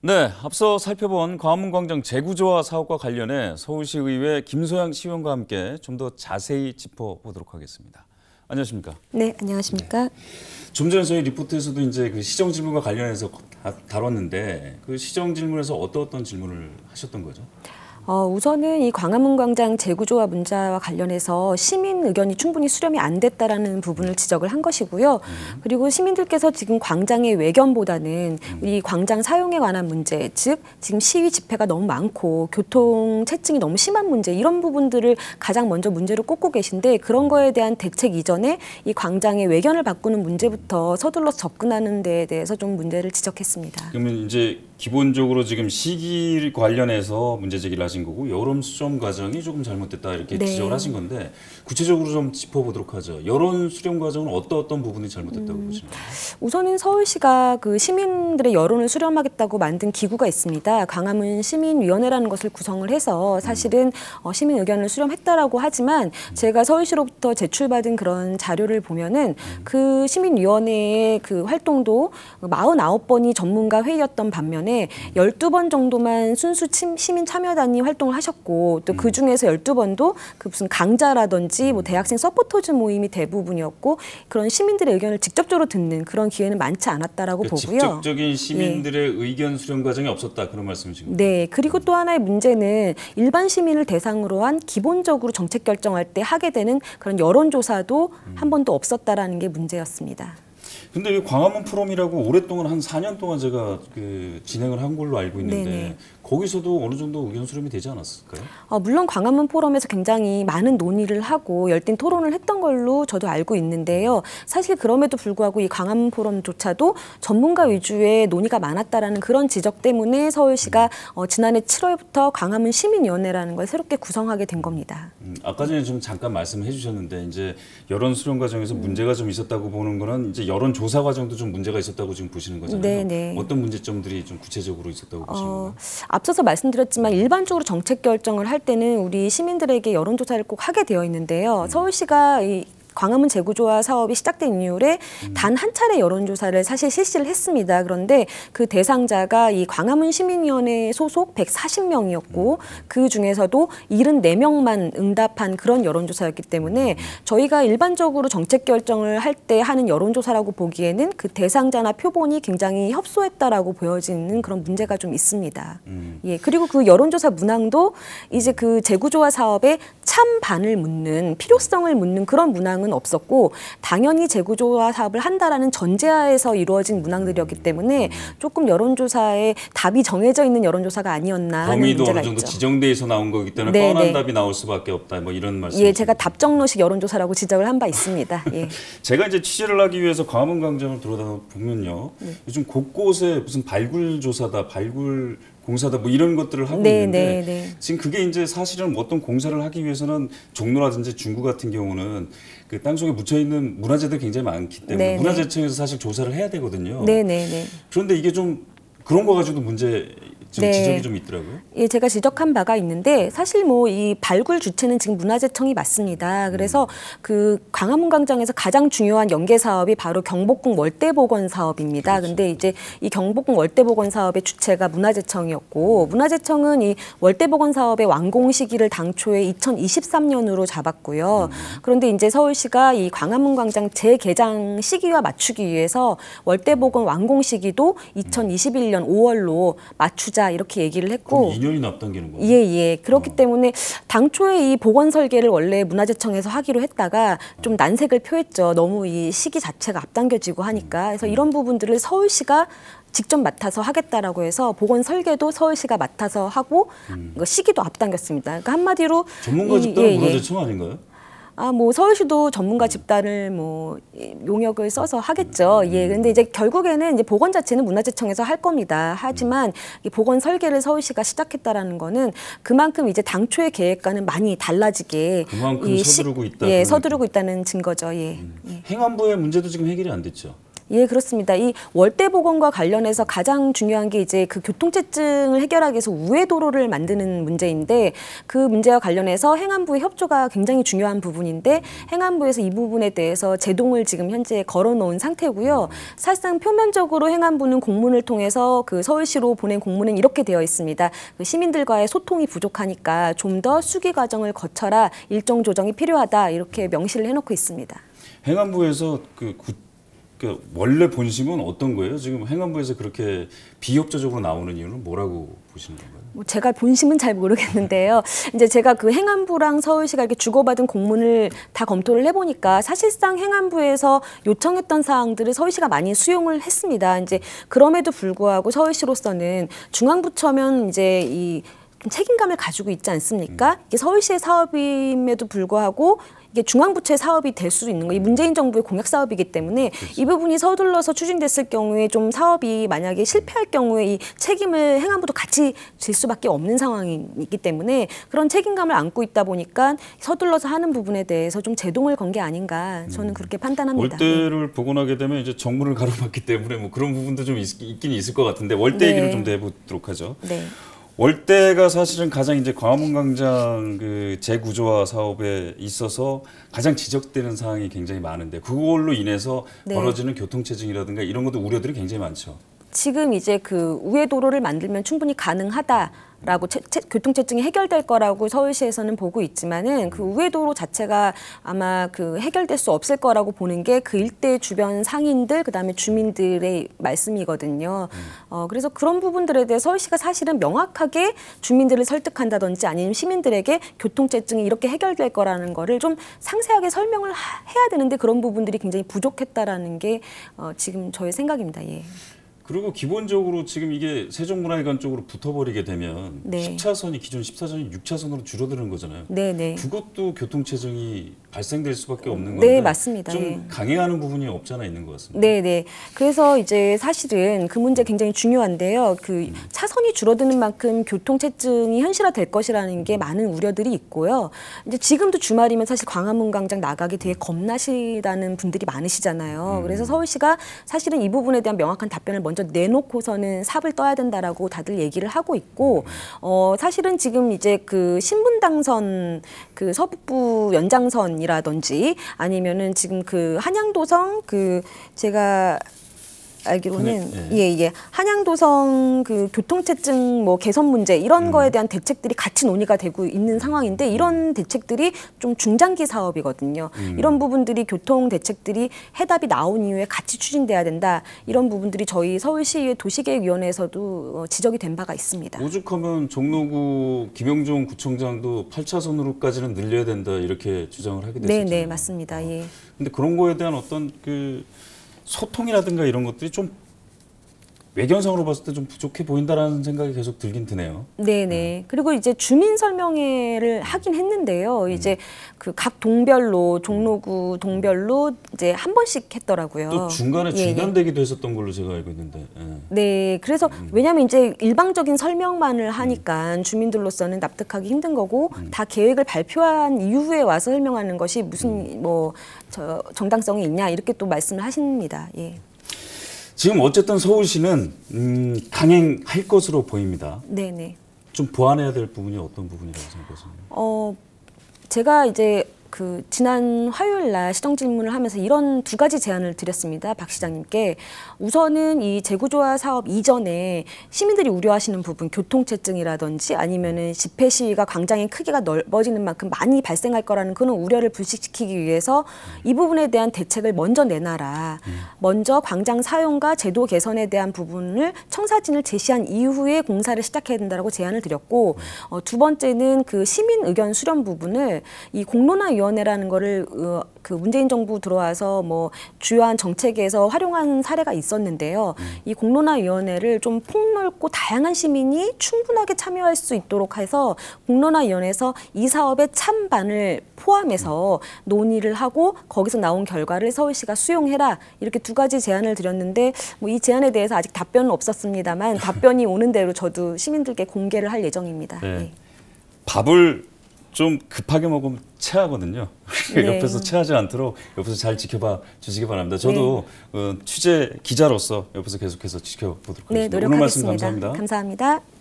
네, 앞서 살펴본 광화문광장 재구조화 사업과 관련해 서울시의회 김소양 시의원과 함께 좀 더 자세히 짚어보도록 하겠습니다. 안녕하십니까? 네, 안녕하십니까? 좀 전에 저희 리포트에서도 이제 그 시정 질문과 관련해서 다뤘는데 그 시정 질문에서 어떤 질문을 하셨던 거죠? 우선은 이 광화문광장 재구조화 문제와 관련해서 시민 의견이 충분히 수렴이 안 됐다라는 부분을 지적을 한 것이고요. 그리고 시민들께서 지금 광장의 외견보다는 이 광장 사용에 관한 문제, 즉 지금 시위 집회가 너무 많고 교통 체증이 너무 심한 문제, 이런 부분들을 가장 먼저 문제로 꼽고 계신데, 그런 거에 대한 대책 이전에 이 광장의 외견을 바꾸는 문제부터 서둘러서 접근하는 데에 대해서 좀 문제를 지적했습니다. 그러면 이제 기본적으로 지금 시기 관련해서 문제 제기를 하신 거고, 여론 수렴 과정이 조금 잘못됐다 이렇게 네. 지적을 하신 건데, 구체적으로 좀 짚어보도록 하죠. 여론 수렴 과정은 어떤 부분이 잘못됐다고 보시나요? 우선은 서울시가 그 시민들의 여론을 수렴하겠다고 만든 기구가 있습니다. 광화문 시민위원회라는 것을 구성을 해서 사실은 시민 의견을 수렴했다라고 하지만, 제가 서울시로부터 제출받은 그런 자료를 보면은 그 시민위원회의 그 활동도 49번이 전문가 회의였던 반면에 12번 정도만 순수 시민 참여단이 활동을 하셨고, 또 그 중에서 12번도 그 무슨 강좌라든지 뭐 대학생 서포터즈 모임이 대부분이었고, 그런 시민들의 의견을 직접적으로 듣는 그런 기회는 많지 않았다라고 보고요. 직접적인 시민들의 의견 수렴 과정이 없었다, 그런 말씀이신 거죠? 네, 그리고 또 하나의 문제는 일반 시민을 대상으로 한 기본적으로 정책 결정할 때 하게 되는 그런 여론조사도 한 번도 없었다라는 게 문제였습니다. 근데 이 광화문 포럼이라고 오랫동안 한 4년 동안 제가 진행을 한 걸로 알고 있는데, 네네. 거기서도 어느 정도 의견 수렴이 되지 않았을까요? 물론 광화문 포럼에서 굉장히 많은 논의를 하고 열띤 토론을 했던 걸로 저도 알고 있는데요. 사실 그럼에도 불구하고 이 광화문 포럼조차도 전문가 위주의 논의가 많았다라는 그런 지적 때문에 서울시가 지난해 7월부터 광화문 시민위원회라는 걸 새롭게 구성하게 된 겁니다. 아까 전에 좀 잠깐 말씀해 주셨는데, 이제 여론 수렴 과정에서 문제가 좀 있었다고 보는 거는 이제 여론 조사 과정도 좀 문제가 있었다고 지금 보시는 거잖아요. 네네. 어떤 문제점들이 좀 구체적으로 있었다고 보시는 거예요? 앞서서 말씀드렸지만 일반적으로 정책 결정을 할 때는 우리 시민들에게 여론조사를 꼭 하게 되어 있는데요. 서울시가 이 광화문 재구조화 사업이 시작된 이후에 단 한 차례 여론조사를 사실 실시를 했습니다. 그런데 그 대상자가 이 광화문 시민위원회 소속 140명이었고 그 중에서도 74명만 응답한 그런 여론조사였기 때문에 저희가 일반적으로 정책 결정을 할 때 하는 여론조사라고 보기에는 그 대상자나 표본이 굉장히 협소했다라고 보여지는 그런 문제가 좀 있습니다. 예, 그리고 그 여론조사 문항도 이제 그 재구조화 사업의 찬반을 묻는, 필요성을 묻는 그런 문항은 없었고, 당연히 재구조화 사업을 한다라는 전제하에서 이루어진 문항들이었기 때문에 조금 여론조사에 답이 정해져 있는 여론조사가 아니었나 하는 범위도 문제가 어느 정도 있죠. 지정돼 있어 나온 거기 때문에 네, 뻔한 네. 답이 나올 수밖에 없다, 뭐 이런 말씀. 예, 제가 답정로식 여론조사라고 지적을 한 바 있습니다. 예. 제가 이제 취재를 하기 위해서 광화문 광장을 돌아다 보면요, 요즘 곳곳에 무슨 발굴 조사다, 발굴 공사다, 뭐 이런 것들을 하고 있는데, 지금 그게 이제 사실은 어떤 공사를 하기 위해서는 종로라든지 중구 같은 경우는 그 땅속에 묻혀 있는 문화재들이 굉장히 많기 때문에 문화재청에서 사실 조사를 해야 되거든요. 그런데 이게 좀 그런 거 가지고도 문제 지적이 좀 있더라고요. 예, 제가 지적한 바가 있는데, 사실 뭐 이 발굴 주체는 지금 문화재청이 맞습니다. 그래서 그 광화문 광장에서 가장 중요한 연계 사업이 바로 경복궁 월대복원 사업입니다. 그렇죠. 근데 이제 이 경복궁 월대복원 사업의 주체가 문화재청이었고, 문화재청은 이 월대복원 사업의 완공 시기를 당초에 2023년으로 잡았고요. 그런데 이제 서울시가 이 광화문 광장 재개장 시기와 맞추기 위해서 월대복원 완공 시기도 2021년 5월로 맞추자 이렇게 얘기를 했고, 2년이나 앞당기는 거예요? 예. 그렇기 때문에 당초에 이 복원 설계를 원래 문화재청에서 하기로 했다가 좀 난색을 표했죠. 너무 이 시기 자체가 앞당겨지고 하니까. 그래서 이런 부분들을 서울시가 직접 맡아서 하겠다라고 해서 복원 설계도 서울시가 맡아서 하고 시기도 앞당겼습니다. 그러니까 한마디로 전문가 집단은 문화재청 아닌가요? 뭐 서울시도 전문가 집단을 뭐 용역을 써서 하겠죠. 예. 근데 이제 결국에는 이제 복원 자체는 문화재청에서 할 겁니다. 하지만 이 복원 설계를 서울시가 시작했다라는 거는 그만큼 이제 당초의 계획과는 많이 달라지게 그만큼 서두르고 있다. 예, 서두르고 있다는 증거죠. 예. 행안부의 문제도 지금 해결이 안 됐죠. 예, 그렇습니다. 이 월대보건과 관련해서 가장 중요한 게 이제 그 교통체증을 해결하기 위해서 우회도로를 만드는 문제인데 그 문제와 관련해서 행안부의 협조가 굉장히 중요한 부분인데 행안부에서 이 부분에 대해서 제동을 지금 현재 걸어놓은 상태고요. 사실상 표면적으로 행안부는 공문을 통해서 그 서울시로 보낸 공문은 이렇게 되어 있습니다. 그 시민들과의 소통이 부족하니까 좀 더 수기 과정을 거쳐라, 일정 조정이 필요하다 이렇게 명시를 해놓고 있습니다. 행안부에서 원래 본심은 어떤 거예요? 지금 행안부에서 그렇게 비협조적으로 나오는 이유는 뭐라고 보시는 건가요? 뭐 제가 본심은 잘 모르겠는데요. 이제 제가 그 행안부랑 서울시가 이렇게 주고받은 공문을 다 검토를 해보니까 사실상 행안부에서 요청했던 사항들을 서울시가 많이 수용을 했습니다. 이제 그럼에도 불구하고 서울시로서는 중앙부처면 이제 이 책임감을 가지고 있지 않습니까? 이게 서울시의 사업임에도 불구하고 이게 중앙부처의 사업이 될 수도 있는 거예요. 이 문재인 정부의 공약 사업이기 때문에 그렇죠. 이 부분이 서둘러서 추진됐을 경우에 좀 사업이 만약에 실패할 경우에 이 책임을 행안부도 같이 질 수밖에 없는 상황이기 때문에 그런 책임감을 안고 있다 보니까 서둘러서 하는 부분에 대해서 좀 제동을 건 게 아닌가 저는 그렇게 판단합니다. 월대를 복원하게 되면 이제 정문을 가로막기 때문에 뭐 그런 부분도 좀 있긴 있을 것 같은데 월대 네. 얘기를 좀 더 해보도록 하죠. 네. 월대가 사실은 가장 이제 광화문광장 그 재구조화 사업에 있어서 가장 지적되는 사항이 굉장히 많은데 그걸로 인해서 네. 벌어지는 교통체증이라든가 이런 것도 우려들이 굉장히 많죠. 지금 이제 그 우회도로를 만들면 충분히 가능하다라고 교통체증이 해결될 거라고 서울시에서는 보고 있지만은 그 우회도로 자체가 아마 그 해결될 수 없을 거라고 보는 게 그 일대 주변 상인들 그다음에 주민들의 말씀이거든요. 그래서 그런 부분들에 대해 서울시가 사실은 명확하게 주민들을 설득한다든지 아니면 시민들에게 교통체증이 이렇게 해결될 거라는 거를 좀 상세하게 설명을 해야 되는데 그런 부분들이 굉장히 부족했다라는 게 지금 저의 생각입니다. 예. 그리고 기본적으로 지금 이게 세종문화회관 쪽으로 붙어버리게 되면 네. 10차선이 기존 14차선이 6차선으로 줄어드는 거잖아요. 네네. 그것도 교통체증이 발생될 수밖에 없는 건데 네, 맞습니다. 좀 네. 강행하는 부분이 없지 않아 있는 것 같습니다. 네네. 그래서 이제 사실은 그 문제 굉장히 중요한데요. 그 차선이 줄어드는 만큼 교통체증이 현실화될 것이라는 게 많은 우려들이 있고요. 이제 지금도 주말이면 사실 광화문광장 나가기 되게 겁나시다는 분들이 많으시잖아요. 그래서 서울시가 사실은 이 부분에 대한 명확한 답변을 먼저 내놓고서는 삽을 떠야 된다라고 다들 얘기를 하고 있고, 사실은 지금 이제 그 신분당선 그 서북부 연장선이라든지 아니면은 지금 그 한양도성 그 제가 알기로는 예. 한양도성 그 교통체증 뭐 개선 문제 이런 거에 대한 대책들이 같이 논의가 되고 있는 상황인데 이런 대책들이 좀 중장기 사업이거든요. 이런 부분들이 교통 대책들이 해답이 나온 이후에 같이 추진돼야 된다. 이런 부분들이 저희 서울시의 도시계획위원회에서도 지적이 된 바가 있습니다. 오죽하면 종로구 김영종 구청장도 8차선으로까지는 늘려야 된다 이렇게 주장을 하게 됐었잖아요. 네, 맞습니다. 예. 근데 그런 거에 대한 어떤 그 소통이라든가 이런 것들이 좀 외견상으로 봤을 때 좀 부족해 보인다라는 생각이 계속 들긴 드네요. 네네. 그리고 이제 주민 설명회를 하긴 했는데요. 이제 그 각 동별로 종로구 동별로 이제 한 번씩 했더라고요. 또 중간에 중단되기도 했었던 걸로 제가 알고 있는데. 네. 그래서 왜냐하면 이제 일방적인 설명만을 하니까 주민들로서는 납득하기 힘든 거고 다 계획을 발표한 이후에 와서 설명하는 것이 무슨 뭐 정당성이 있냐 이렇게 또 말씀을 하십니다. 예. 지금 어쨌든 서울시는 강행할 것으로 보입니다. 네네. 좀 보완해야 될 부분이 어떤 부분이라고 생각하세요? 제가 이제 그 지난 화요일 날 시정 질문을 하면서 이런 두 가지 제안을 드렸습니다. 박 시장님께. 우선은 이 재구조화 사업 이전에 시민들이 우려하시는 부분, 교통체증이라든지 아니면은 집회 시위가 광장의 크기가 넓어지는 만큼 많이 발생할 거라는 그런 우려를 불식시키기 위해서 이 부분에 대한 대책을 먼저 내놔라. 먼저 광장 사용과 제도 개선에 대한 부분을 청사진을 제시한 이후에 공사를 시작해야 된다고 제안을 드렸고, 두 번째는 그 시민 의견 수렴 부분을 이 공론화 위원회라는 거를 그 문재인 정부 들어와서 뭐 주요한 정책에서 활용한 사례가 있었는데요. 이 공론화위원회를 좀 폭넓고 다양한 시민이 충분하게 참여할 수 있도록 해서 공론화위원회에서 이 사업의 찬반을 포함해서 논의를 하고 거기서 나온 결과를 서울시가 수용해라 이렇게 두 가지 제안을 드렸는데 뭐 이 제안에 대해서 아직 답변은 없었습니다만 답변이 오는 대로 저도 시민들께 공개를 할 예정입니다. 네. 밥을 좀 급하게 먹으면 체하거든요. 네. 옆에서 체하지 않도록 옆에서 잘 지켜봐 주시기 바랍니다. 저도 취재 기자로서 옆에서 계속해서 지켜보도록 하겠습니다. 네, 노력하겠습니다. 오늘 말씀 감사합니다. 감사합니다.